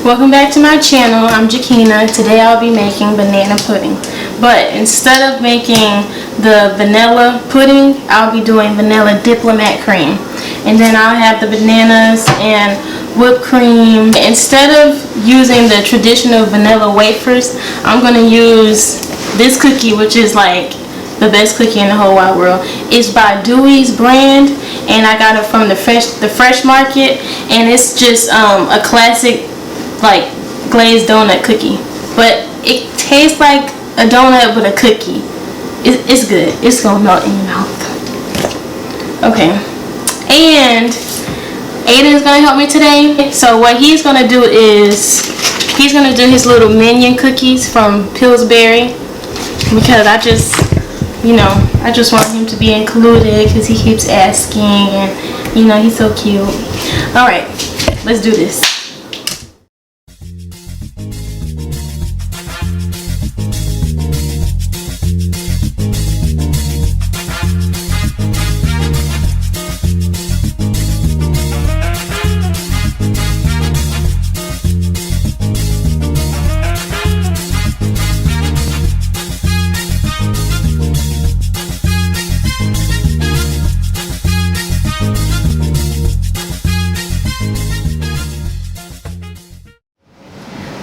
Welcome back to my channel. I'm Jakina. Today I'll be making banana pudding. But instead of making the vanilla pudding, I'll be doing vanilla Diplamat cream. And then I'll have the bananas and whipped cream. Instead of using the traditional vanilla wafers, I'm going to use this cookie, which is like the best cookie in the whole wide world. It's by Dewey's brand, and I got it from the fresh market, and it's just a classic like glazed donut cookie, but it tastes like a donut but a cookie. It's good. It's gonna melt in your mouth. Okay, and Aiden's gonna help me today. So what he's gonna do is he's gonna do his little minion cookies from Pillsbury, because I just want him to be included because he keeps asking, and he's so cute. All right, let's do this.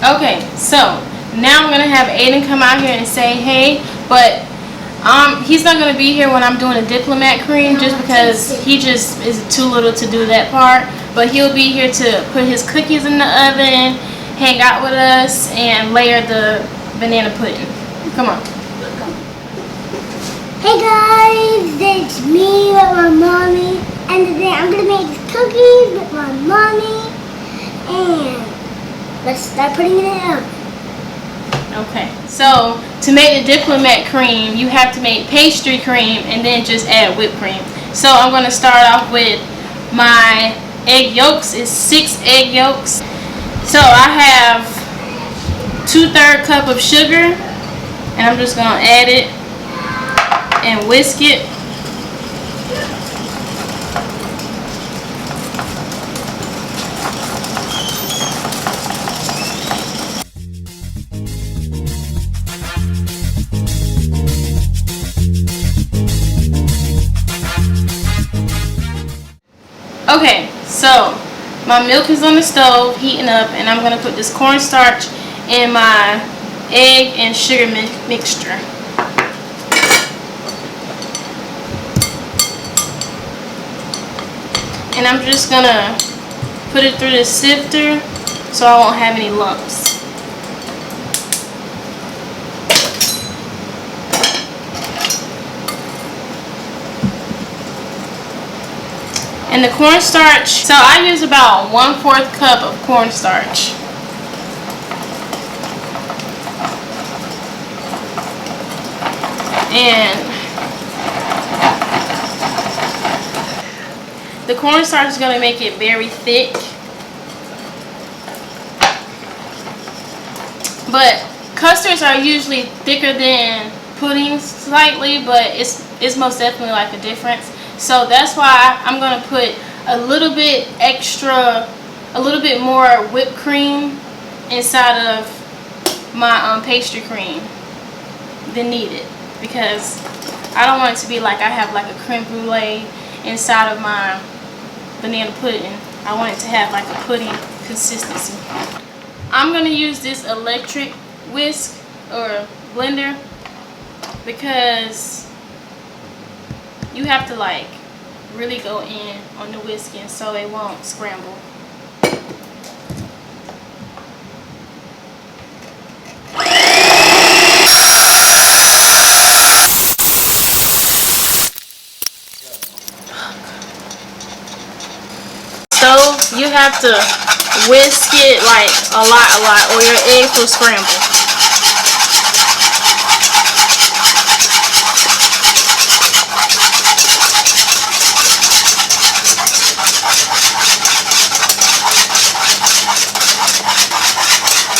Okay, so now I'm gonna have Aiden come out here and say hey, but he's not gonna be here when I'm doing a Diplamat cream, just because he just is too little to do that part. But he'll be here to put his cookies in the oven, hang out with us, and layer the banana pudding. Come on. Hey guys, it's me with my mommy, and today I'm gonna make cookies with my mommy, and let's start putting it in. Okay, so to make the Diplamat cream, you have to make pastry cream and then just add whipped cream. So I'm going to start off with my egg yolks. It's 6 egg yolks. So I have 2/3 cup of sugar, and I'm just going to add it and whisk it. Okay, so my milk is on the stove heating up, and I'm going to put this cornstarch in my egg and sugar mixture. And I'm just going to put it through the sifter so I won't have any lumps. And the cornstarch, so I use about 1/4 cup of cornstarch. And the cornstarch is going to make it very thick. But custards are usually thicker than puddings slightly, but it's most definitely like a difference. So that's why I'm going to put a little bit more whipped cream inside of my pastry cream than needed, because I don't want it to be like I have like a creme brulee inside of my banana pudding. I want it to have like a pudding consistency. I'm going to use this electric whisk or blender, because you have to like really go in on the whisking so it won't scramble. So you have to whisk it like a lot, or your eggs will scramble.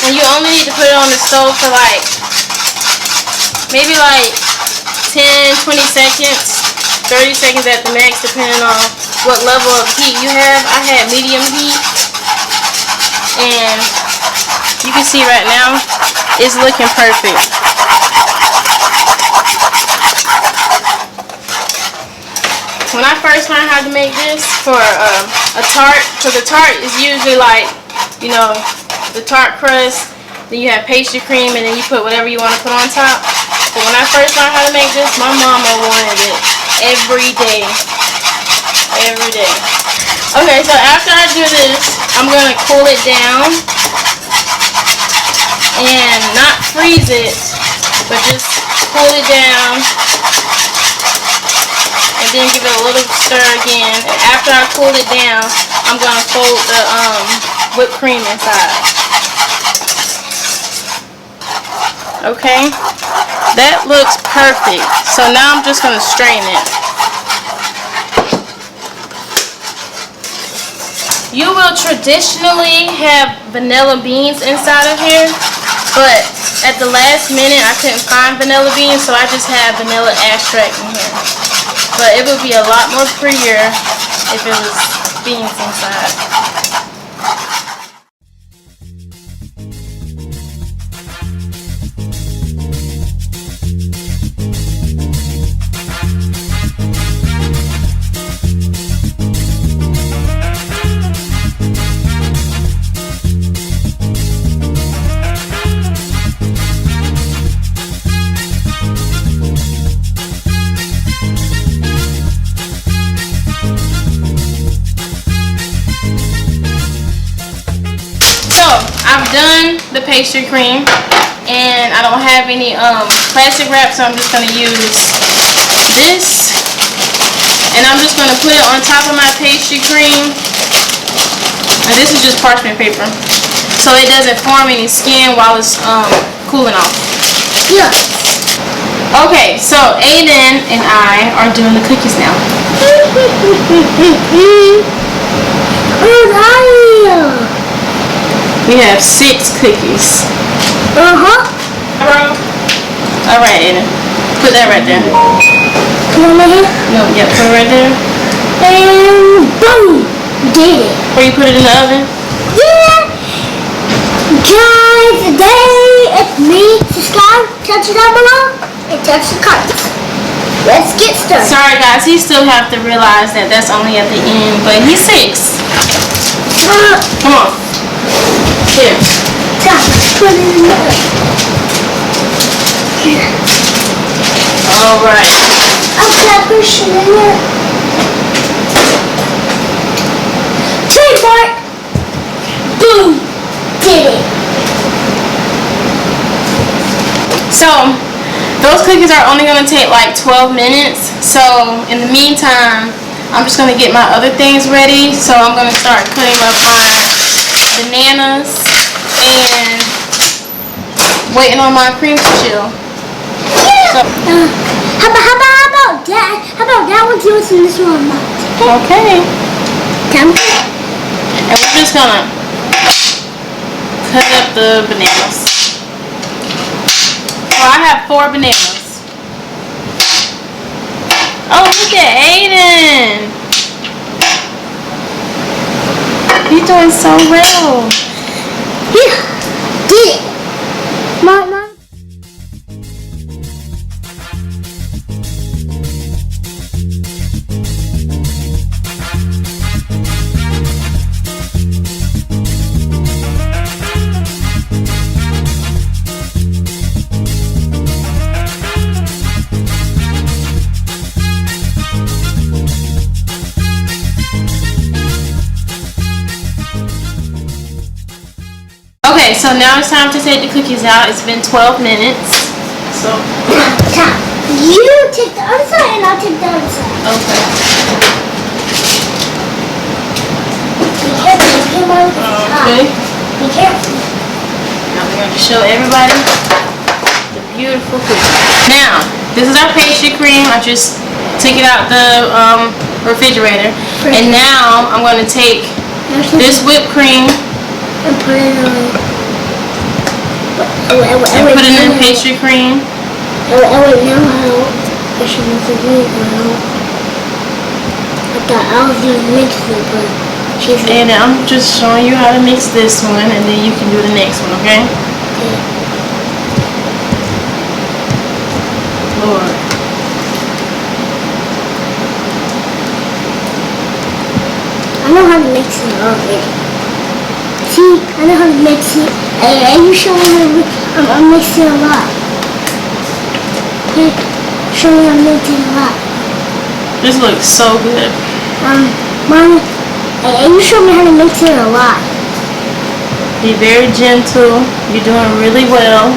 And you only need to put it on the stove for like maybe like 10-20 seconds, 30 seconds at the max, depending on what level of heat you have. I had medium heat, and You can see right now, it's looking perfect. When I first learned how to make this for a tart, because a tart is usually like, you know, the tart crust, then you have pastry cream, and then you put whatever you want to put on top. But when I first learned how to make this, my mama wanted it every day. Every day. Okay, so after I do this, I'm going to cool it down and not freeze it, but just cool it down and then give it a little stir again. And after I cool it down, I'm going to fold the whipped cream inside. Okay, that looks perfect. So now I'm just going to strain it. You will traditionally have vanilla beans inside of here, but at the last minute I couldn't find vanilla beans, so I just have vanilla extract in here. But it would be a lot more prettier if it was beans inside. I've done the pastry cream and I don't have any plastic wrap, so I'm just going to use this and I'm just going to put it on top of my pastry cream. And this is just parchment paper, so it doesn't form any skin while it's cooling off. Yeah. Okay, so Aiden and I are doing the cookies now. We have 6 cookies. Alright, Aiden. Put that right there. Come on, right here? No, yeah, put it right there. And boom! Did it. Or you put it in the oven? Yeah! Guys, today it's me. Subscribe, touch it down below, and touch the cards. Let's get started. Sorry guys, he still have to realize that that's only at the end, but he's 6. Come on. Here. Put it in the oven. Alright. I'll stop pushing in there. Trademark. Boom. Did it. So, those cookies are only going to take like 12 minutes. So, in the meantime, I'm just going to get my other things ready. So, I'm going to start cutting up my bananas and waiting on my cream to chill. Yeah. So, How about that? How about that one? Give us in this one. okay. Come. And we're just going to cut up the bananas. So I have 4 bananas. Oh, look at Aiden. He's doing so well. Yeah. Did it. Mom. Okay, so now it's time to take the cookies out. It's been 12 minutes. So, Time. You take the other side and I'll take the other side. okay. Be careful. Come on. Okay. Be careful. Now we're going to show everybody the beautiful cookies. Now, this is our pastry cream. I just took it out the refrigerator. And now I'm going to take this whipped cream and put it on. and put it in the pastry cream. I wouldn't know how I should make the green now. I thought I was going to mix it, but And I'm just showing you how to mix this one, and then you can do the next one, okay? Okay. Lord. I know how to mix it already. See, I know how to mix it. And you show me how to I'm mixing a lot. Okay, show me I'm mixing a lot. This looks so good. Mom, and you show me how to mix it a lot. Be very gentle. You're doing really well.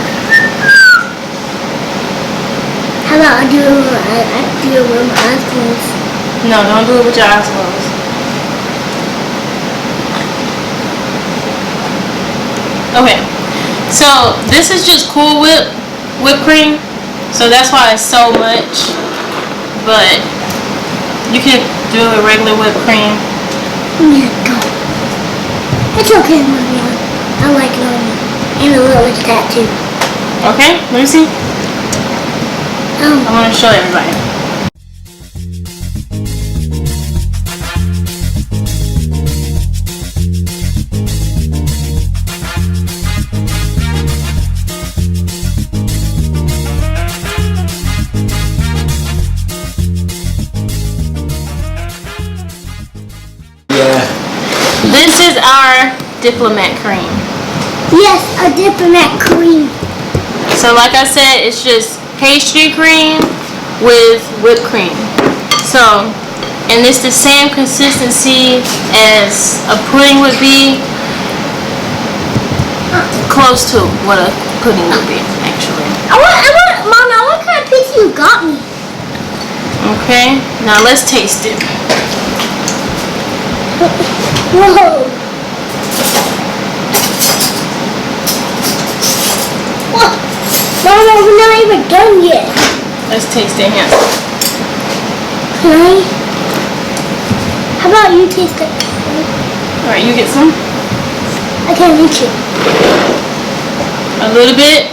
How about I do it with my eyes closed? No, don't do it with your eyes closed. Okay, so this is just Cool whipped cream, so that's why it's so much. But you can do a regular whipped cream. Yeah, go. It's okay, Mommy. I like it on you, and a little like that too. Okay, let me see. I want to show everybody. This is our Diplamat cream. Yes, a Diplamat cream. So like I said, it's just pastry cream with whipped cream. So, and it's the same consistency as a pudding would be. Close to what a pudding would be, actually. Mom, what kind of pizza you got me? Okay, now let's taste it. Whoa. Mom, we're not even done yet. Let's taste it here. Can I? How about you taste it? Alright, you get some? I can't reach it. A little bit.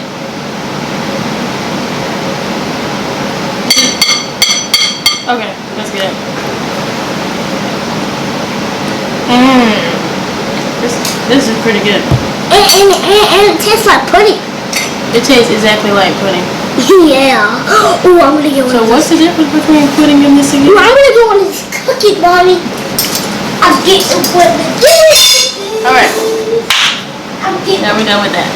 Okay, that's good. This is pretty good. And it tastes like pudding. It tastes exactly like pudding. Yeah. Oh, I'm gonna get one. So what's the difference between pudding and this again? I'm gonna get one of these cookies, Mommy. I'm getting one of these. Alright. I'm getting. Now we're done with that.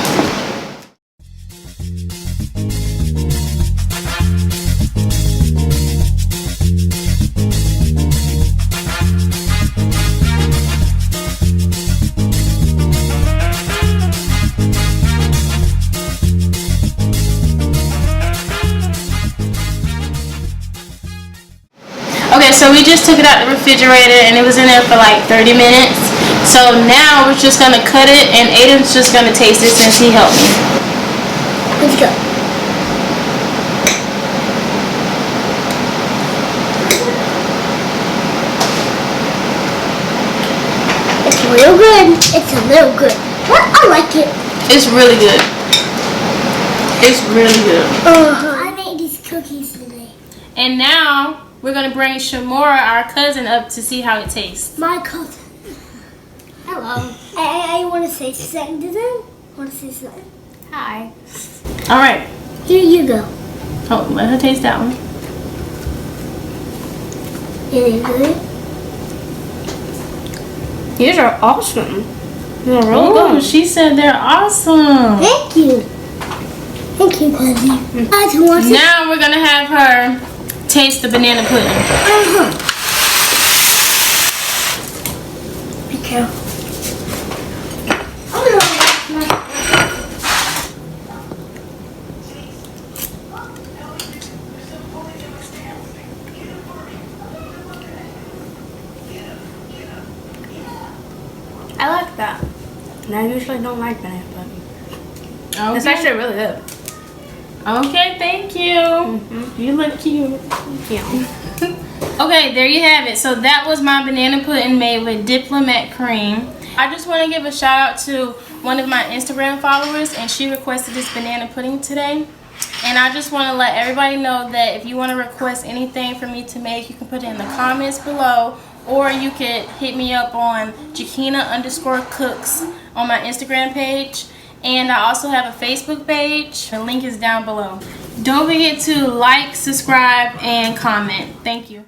Okay, so we just took it out the refrigerator and it was in there for like 30 minutes. So now we're just gonna cut it and Aiden's just gonna taste it since he helped me. Let's go. It's real good. It's a little good. Well, I like it. It's really good. It's really good. I made these cookies today. And now we're gonna bring Shamora, our cousin, up to see how it tastes. My cousin. Hello. I want to say something to them. Want to say something? Hi. All right. Here you go. Oh, let her taste that one. Is it good? These are awesome. They're really Oh, good. she said they're awesome. Thank you. Thank you, cousin. Guys, who wants it? Now we're gonna have her taste the banana pudding. Be careful. I like that. And I usually don't like banana pudding. Okay. It's actually really good. Okay, thank you. You look cute. Yeah. Okay, there you have it. So that was my banana pudding made with Diplamat cream. I just want to give a shout out to one of my Instagram followers, and she requested this banana pudding today. And I just want to let everybody know that if you want to request anything for me to make, you can put it in the comments below, or you could hit me up on Jakina_cooks on my Instagram page. And I also have a Facebook page. The link is down below. Don't forget to like, subscribe, and comment. Thank you.